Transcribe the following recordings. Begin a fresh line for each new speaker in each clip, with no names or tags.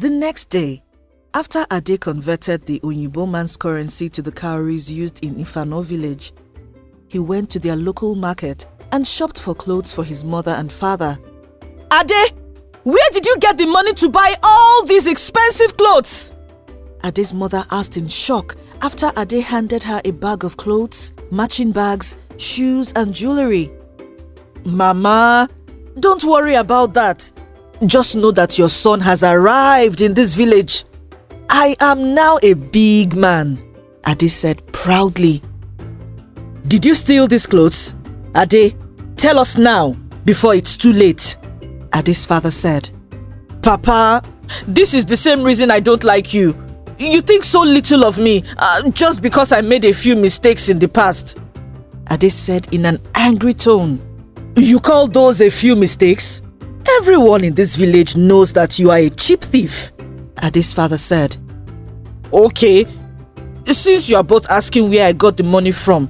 The next day, after Ade converted the Oyinbo man's currency to the cowries used in Ifano village, he went to their local market and shopped for clothes for his mother and father. Ade, where did you get the money to buy all these expensive clothes? Ade's mother asked in shock after Ade handed her a bag of clothes, matching bags, shoes and jewelry. Mama, don't worry about that. Just know that your son has arrived in this village. I am now a big man, Ade said proudly. Did you steal these clothes? Ade, tell us now, before it's too late, Ade's father said. Papa, this is the same reason I don't like you. You think so little of me, just because I made a few mistakes in the past, Ade said in an angry tone. You call those a few mistakes? Everyone in this village knows that you are a cheap thief, Ade's father said. Okay, since you are both asking where I got the money from,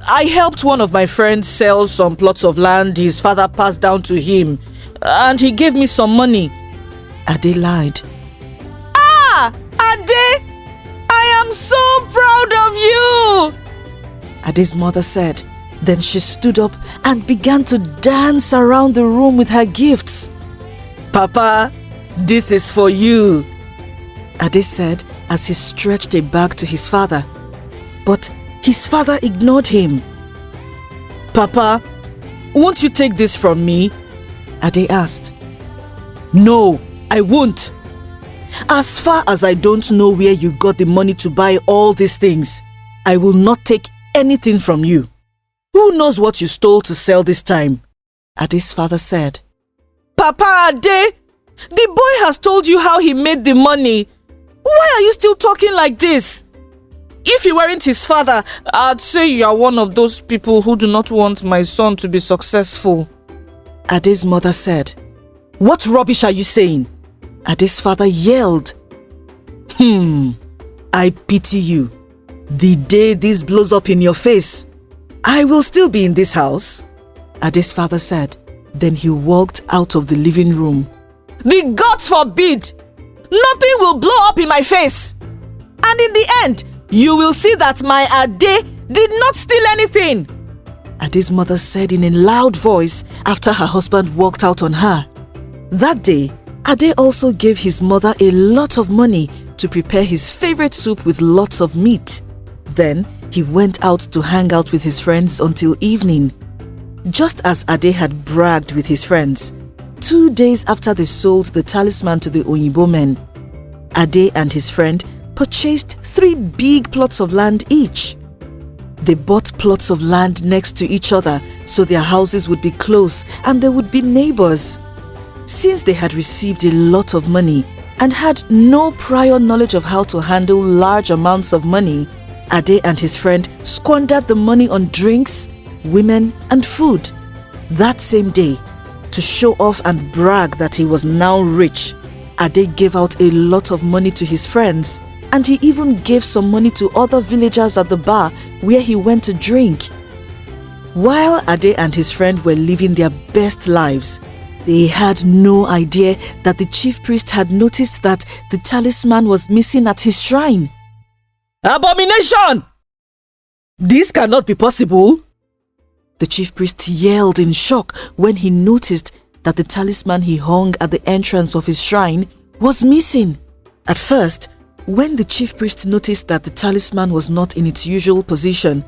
I helped one of my friends sell some plots of land his father passed down to him, and he gave me some money, Ade lied. Ah, Ade, I am so proud of you, Ade's mother said. Then she stood up and began to dance around the room with her gifts. Papa, this is for you, Ade said as he stretched a bag to his father. But his father ignored him. Papa, won't you take this from me? Ade asked. No, I won't. As far as I don't know where you got the money to buy all these things, I will not take anything from you. Who knows what you stole to sell this time? Ade's father said. Papa Ade, the boy has told you how he made the money. Why are you still talking like this? If you weren't his father, I'd say you are one of those people who do not want my son to be successful, Ade's mother said. What rubbish are you saying? Ade's father yelled. I pity you. The day this blows up in your face, I will still be in this house, Ade's father said. Then he walked out of the living room. The gods forbid! Nothing will blow up in my face! And in the end, you will see that my Ade did not steal anything, Ade's mother said in a loud voice after her husband walked out on her. That day, Ade also gave his mother a lot of money to prepare his favorite soup with lots of meat. Then, he went out to hang out with his friends until evening. Just as Ade had bragged with his friends, 2 days after they sold the talisman to the Oyinbo men, Ade and his friend purchased 3 big plots of land each. They bought plots of land next to each other so their houses would be close and they would be neighbors. Since they had received a lot of money and had no prior knowledge of how to handle large amounts of money, Ade and his friend squandered the money on drinks, women and food. That same day, to show off and brag that he was now rich, Ade gave out a lot of money to his friends, and he even gave some money to other villagers at the bar where he went to drink. While Ade and his friend were living their best lives, they had no idea that the chief priest had noticed that the talisman was missing at his shrine. Abomination! This cannot be possible, the chief priest yelled in shock when he noticed that the talisman he hung at the entrance of his shrine was missing. At first, when the chief priest noticed that the talisman was not in its usual position,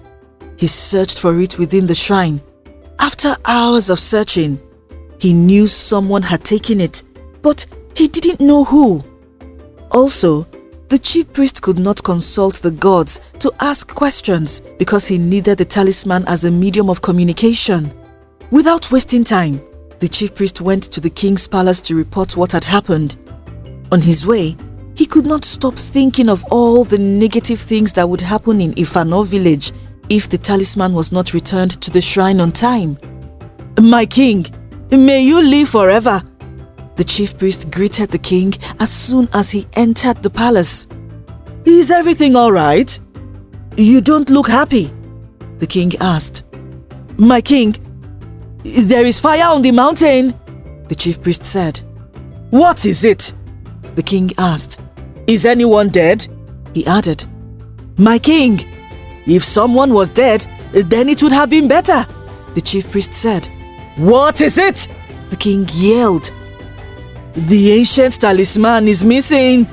he searched for it within the shrine. After hours of searching, he knew someone had taken it, but he didn't know who. Also, the chief priest could not consult the gods to ask questions because he needed the talisman as a medium of communication. Without wasting time, the chief priest went to the king's palace to report what had happened. On his way, he could not stop thinking of all the negative things that would happen in Ifano village if the talisman was not returned to the shrine on time. My king, may you live forever, the chief priest greeted the king as soon as he entered the palace. Is everything all right? You don't look happy, the king asked. My king, there is fire on the mountain, the chief priest said. What is it? The king asked. Is anyone dead? He added. My king, if someone was dead, then it would have been better, the chief priest said. What is it? The king yelled. The ancient talisman is missing,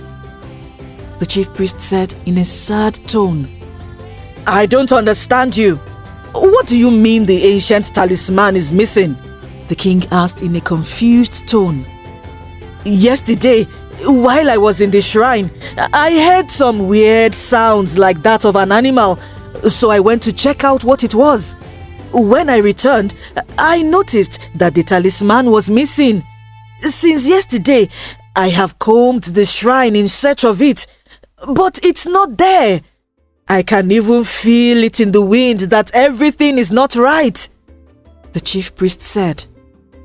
the chief priest said in a sad tone. I don't understand you. What do you mean the ancient talisman is missing? The king asked in a confused tone. Yesterday, while I was in the shrine, I heard some weird sounds like that of an animal, so I went to check out what it was. When I returned, I noticed that the talisman was missing. Since yesterday, I have combed the shrine in search of it, but it's not there. I can even feel it in the wind that everything is not right, the chief priest said.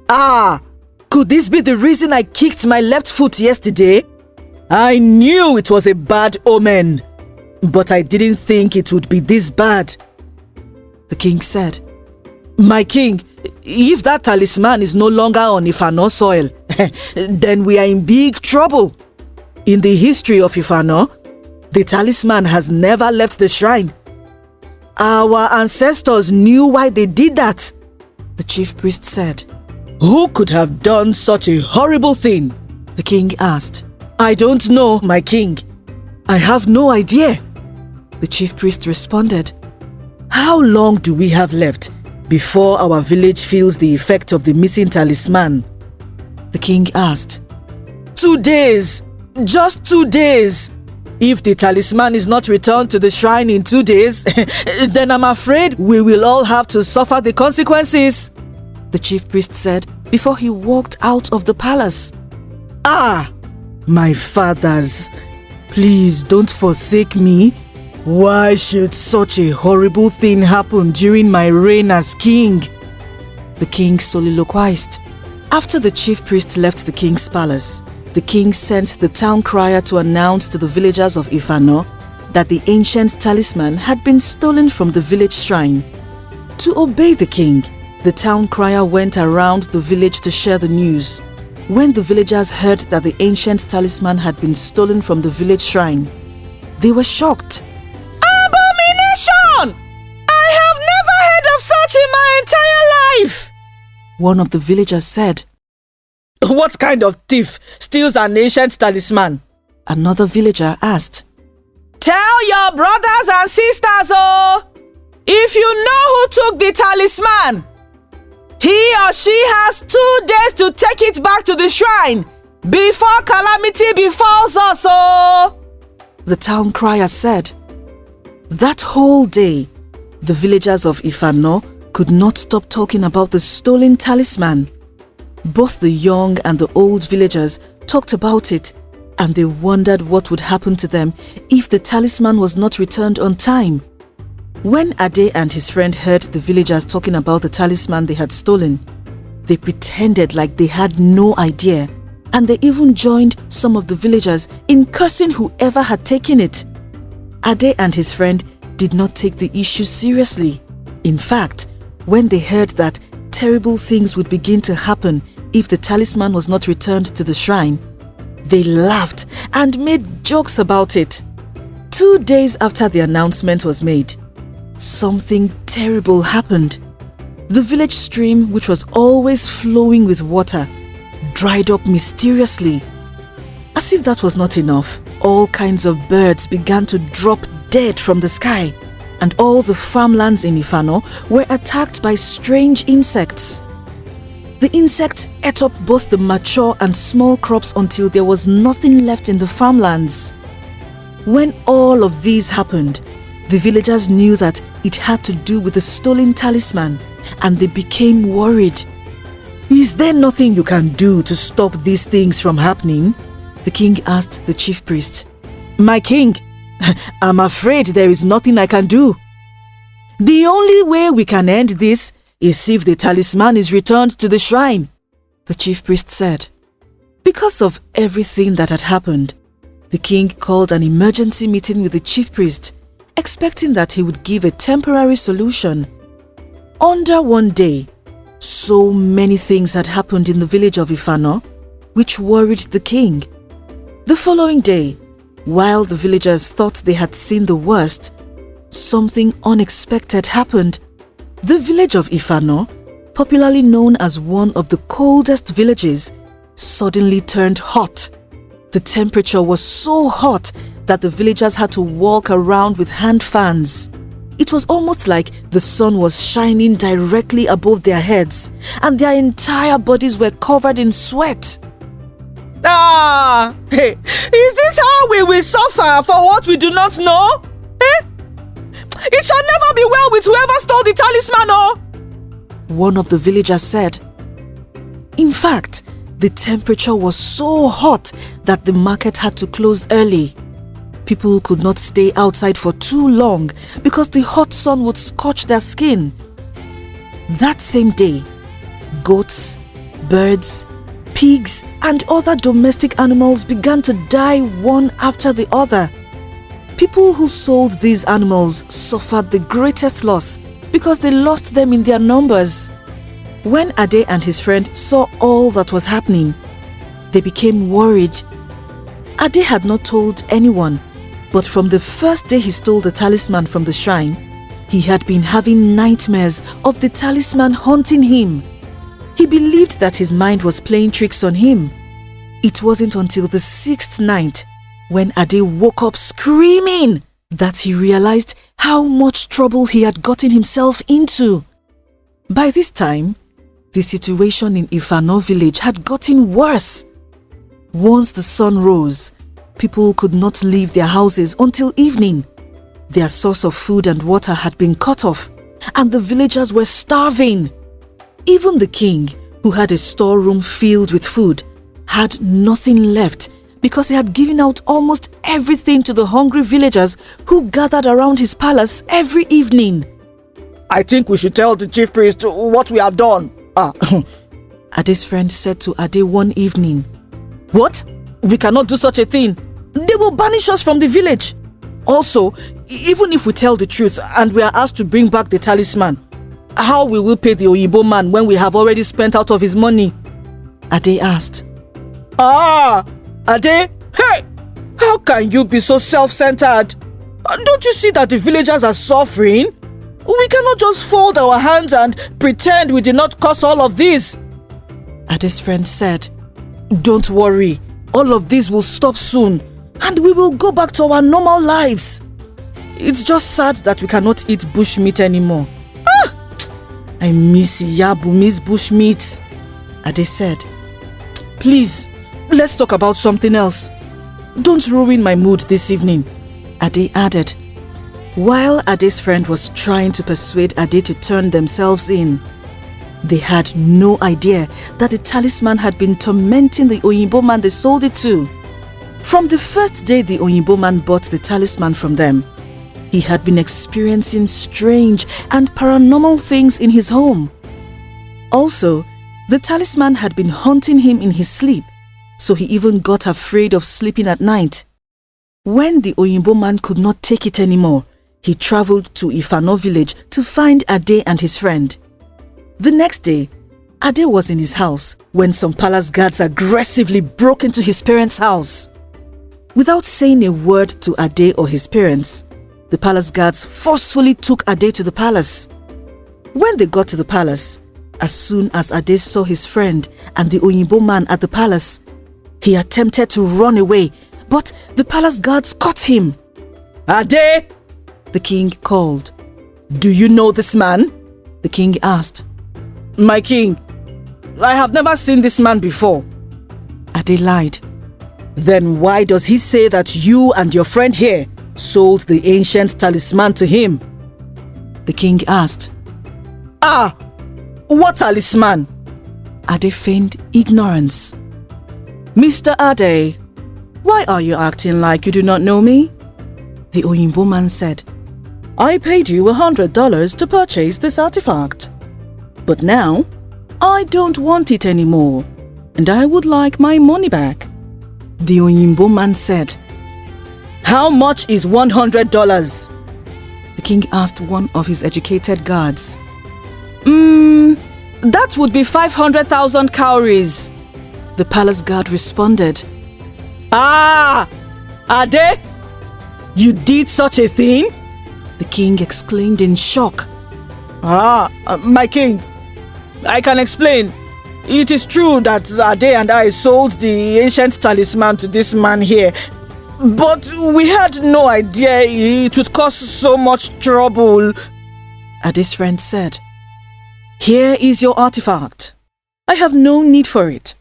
Ah, could this be the reason I kicked my left foot yesterday? I knew it was a bad omen, but I didn't think it would be this bad, the king said. My king, if that talisman is no longer on Ifano soil, then we are in big trouble. In the history of Ifano, the talisman has never left the shrine. Our ancestors knew why they did that, the chief priest said. Who could have done such a horrible thing? The king asked. I don't know, my king. I have no idea, the chief priest responded. How long do we have left before our village feels the effect of the missing talisman? The king asked. 2 days. Just 2 days. If the talisman is not returned to the shrine in 2 days, then I'm afraid we will all have to suffer the consequences, the chief priest said before he walked out of the palace. Ah, my fathers, please don't forsake me. Why should such a horrible thing happen during my reign as king? The king soliloquized. After the chief priest left the king's palace, the king sent the town crier to announce to the villagers of Ifano that the ancient talisman had been stolen from the village shrine. To obey the king, the town crier went around the village to share the news. When the villagers heard that the ancient talisman had been stolen from the village shrine, they were shocked. Abomination! I have never heard of such in my entire life, one of the villagers said. What kind of thief steals an ancient talisman? Another villager asked. Tell your brothers and sisters, if you know who took the talisman, he or she has 2 days to take it back to the shrine before calamity befalls us, the town crier said. That whole day, the villagers of Ifano could not stop talking about the stolen talisman. Both the young and the old villagers talked about it, and they wondered what would happen to them if the talisman was not returned on time. When Ade and his friend heard the villagers talking about the talisman they had stolen, they pretended like they had no idea, and they even joined some of the villagers in cursing whoever had taken it. Ade and his friend did not take the issue seriously. In fact, when they heard that terrible things would begin to happen if the talisman was not returned to the shrine, they laughed and made jokes about it. 2 days after the announcement was made, something terrible happened. The village stream, which was always flowing with water, dried up mysteriously. As if that was not enough, all kinds of birds began to drop dead from the sky, and all the farmlands in Ifano were attacked by strange insects. The insects ate up both the mature and small crops until there was nothing left in the farmlands. When all of these happened, the villagers knew that it had to do with the stolen talisman, and they became worried. Is there nothing you can do to stop these things from happening? The king asked the chief priest. My king, I'm afraid there is nothing I can do. The only way we can end this is if the talisman is returned to the shrine, the chief priest said. Because of everything that had happened, the king called an emergency meeting with the chief priest, expecting that he would give a temporary solution. Under one day, so many things had happened in the village of Ifano, which worried the king. The following day, while the villagers thought they had seen the worst, something unexpected happened. The village of Ifano, popularly known as one of the coldest villages, suddenly turned hot. The temperature was so hot that the villagers had to walk around with hand fans. It was almost like the sun was shining directly above their heads, and their entire bodies were covered in sweat.
Hey, is this how we will suffer for what we do not know? It shall never be well with whoever stole the talisman, oh!
One of the villagers said. In fact, the temperature was so hot that the market had to close early. People could not stay outside for too long because the hot sun would scorch their skin. That same day, goats, birds, pigs, and other domestic animals began to die one after the other. People who sold these animals suffered the greatest loss because they lost them in their numbers. When Ade and his friend saw all that was happening, they became worried. Ade had not told anyone, but from the first day he stole the talisman from the shrine, he had been having nightmares of the talisman haunting him. He believed that his mind was playing tricks on him. It wasn't until the 6th night, when Ade woke up screaming, that he realized how much trouble he had gotten himself into. By this time, the situation in Ifano village had gotten worse. Once the sun rose, people could not leave their houses until evening. Their source of food and water had been cut off, and the villagers were starving. Even the king, who had a storeroom filled with food, had nothing left because he had given out almost everything to the hungry villagers who gathered around his palace every evening.
I think we should tell the chief priest what we have done.
Ade's friend said to Ade one evening.
What? We cannot do such a thing. They will banish us from the village. Also, even if we tell the truth and we are asked to bring back the talisman, how will we pay the Oyinbo man when we have already spent out of his money?
Ade asked.
Ade, hey! How can you be so self-centered? Don't you see that the villagers are suffering? We cannot just fold our hands and pretend we did not cause all of this.
Ade's friend said.
Don't worry, all of this will stop soon and we will go back to our normal lives. It's just sad that we cannot eat bushmeat anymore. I miss Yabumi's bushmeat,
Ade said.
Please, let's talk about something else. Don't ruin my mood this evening,
Ade added. While Ade's friend was trying to persuade Ade to turn themselves in, they had no idea that the talisman had been tormenting the Oyinbo man they sold it to. From the first day the Oyinbo man bought the talisman from them, he had been experiencing strange and paranormal things in his home. Also, the talisman had been haunting him in his sleep, so he even got afraid of sleeping at night. When the Oyinbo man could not take it anymore, he traveled to Ifano village to find Ade and his friend. The next day, Ade was in his house when some palace guards aggressively broke into his parents' house. Without saying a word to Ade or his parents, the palace guards forcefully took Ade to the palace. When they got to the palace, as soon as Ade saw his friend and the Oyinbo man at the palace, he attempted to run away, but the palace guards caught him.
Ade!
The king called.
Do you know this man?
The king asked.
My king, I have never seen this man before.
Ade lied.
Then why does he say that you and your friend here sold the ancient talisman to him?
The king asked.
What talisman?
Ade feigned ignorance.
Mr. Ade, why are you acting like you do not know me?
The Oyinbo man said.
I paid you $100 to purchase this artifact. But now, I don't want it anymore, and I would like my money back.
The Oyinbo man said.
How much is $100?
The king asked one of his educated guards.
That would be 500,000 cowries.
The palace guard responded.
Ah! Ade? You did such a thing? The king exclaimed in shock. My king, I can explain. It is true that Ade and I sold the ancient talisman to this man here, but we had no idea it would cause so much trouble. Ade's friend said, "Here is your artifact. I have no need for it,"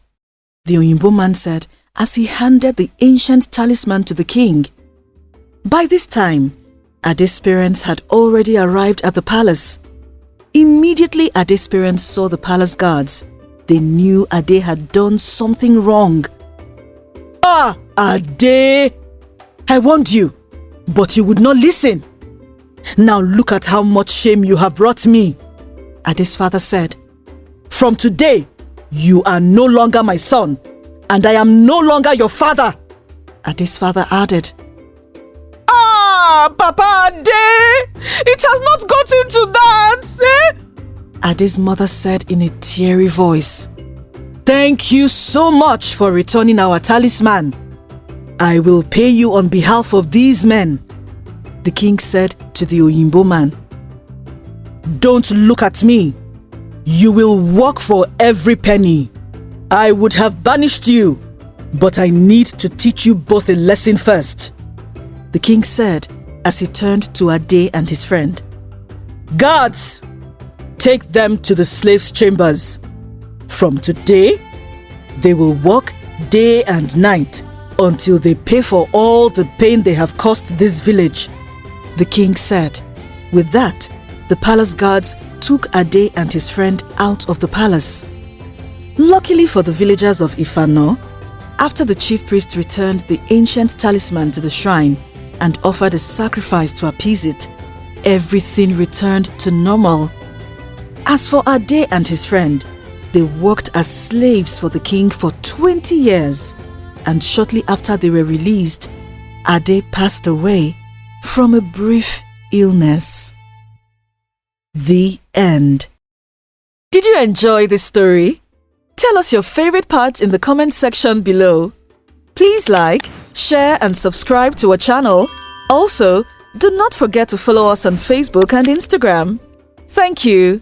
the Oyinbo man said as he handed the ancient talisman to the king. By this time, Ade's parents had already arrived at the palace. Immediately Ade's parents saw the palace guards, they knew Ade had done something wrong. Ade! I warned you, but you would not listen. Now look at how much shame you have brought me, Ade's father said. From today, you are no longer my son, and I am no longer your father, Ade's father added. Papa Ade! It has not gotten to that, eh? Ade's mother said in a teary voice. Thank you so much for returning our talisman. I will pay you on behalf of these men, the king said to the Oyinbo man. Don't look at me. You will work for every penny. I would have banished you, but I need to teach you both a lesson first, the king said as he turned to Ade and his friend. Guards, take them to the slaves' chambers. From today, they will work day and night until they pay for all the pain they have caused this village, the king said. With that, the palace guards took Ade and his friend out of the palace. Luckily for the villagers of Ifano, after the chief priest returned the ancient talisman to the shrine and offered a sacrifice to appease it, everything returned to normal. As for Ade and his friend, they worked as slaves for the king for 20 years, and shortly after they were released, Ade passed away from a brief illness. The end. Did you enjoy this story? Tell us your favorite parts in the comment section below. Please like, share and subscribe to our channel. Also, do not forget to follow us on Facebook and Instagram. Thank you.